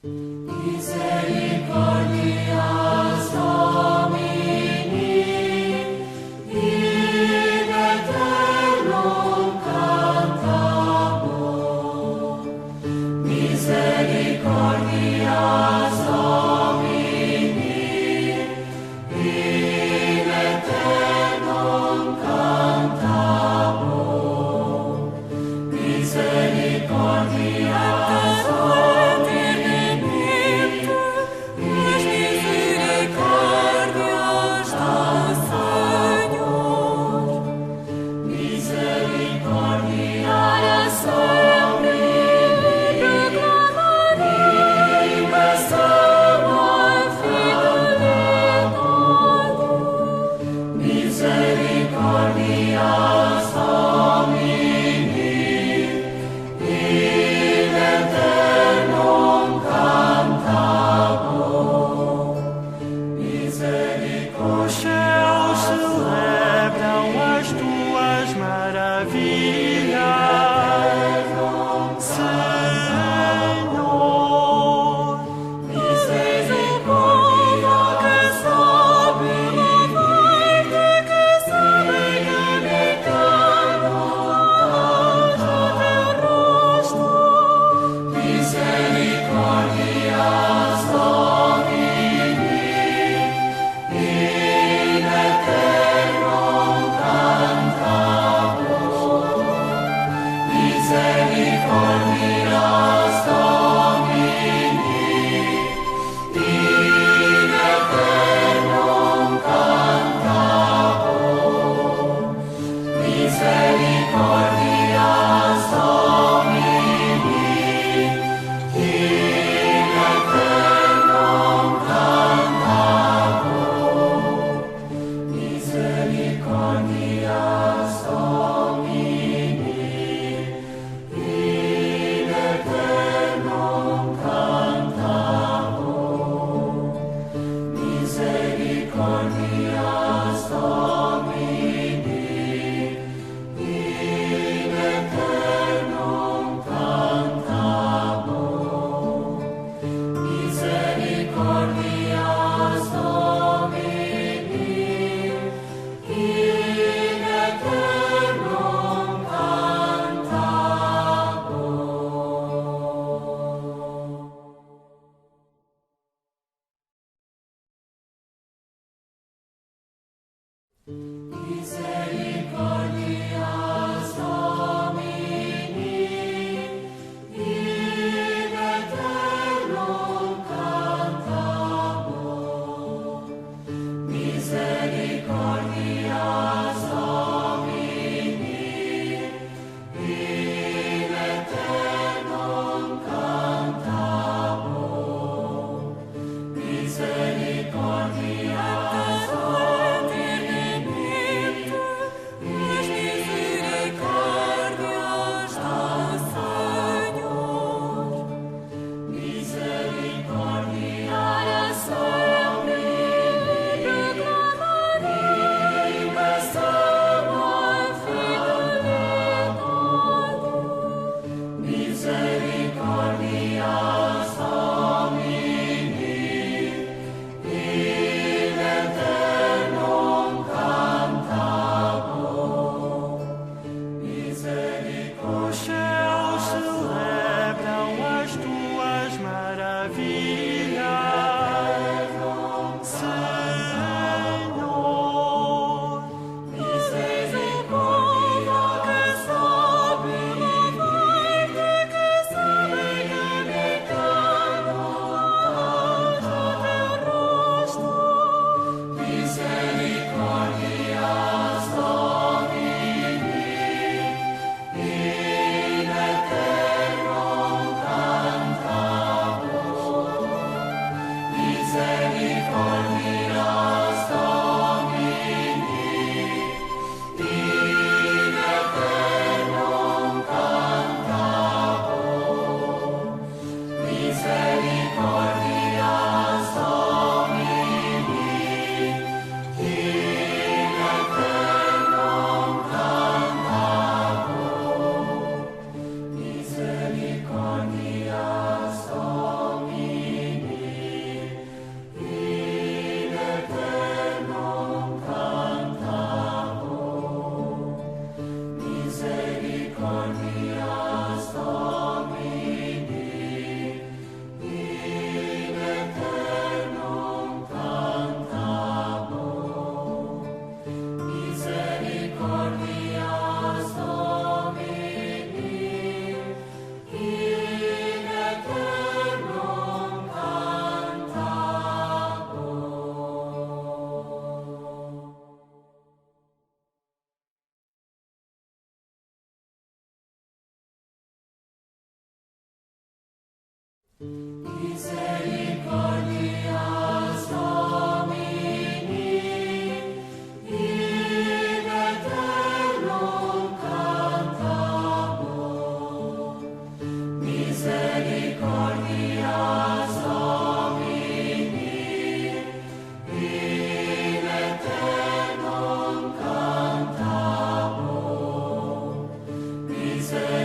Misericordias Domini, in aeternum cantamus. Misericordias Domini, in aeternum cantamus. Misericordias Misericordias Domini, in aeternum cantamus. Misericordias celebram as tuas maravilhas, Senhor. Misericórdia que sabe louvar-te, que sabe caminhar no teu rosto. Misericordias Domini, in aeternum cantamus. Misericordias Domini, in aeternum cantamus. Misericordias Domini, in aeternum cantamus. Misericordias Domini, in aeternum cantamus. Misericordias Domini, in aeternum cantamus. Misericordias Domini, in aeternum cantamus. Misericordias Domini, in aeternum cantamus. Misericordias Domini, in aeternum cantamus. Misericordias Misericordias Domini, in aeternum cantamus. Misericordias celebram as tuas maravilhas, Senhor. Misericordia que sabe louvar-te, que Misericordias Domini, in aeternum cantabunt. Misericordias Domini, in aeternum cantabunt. Misericordias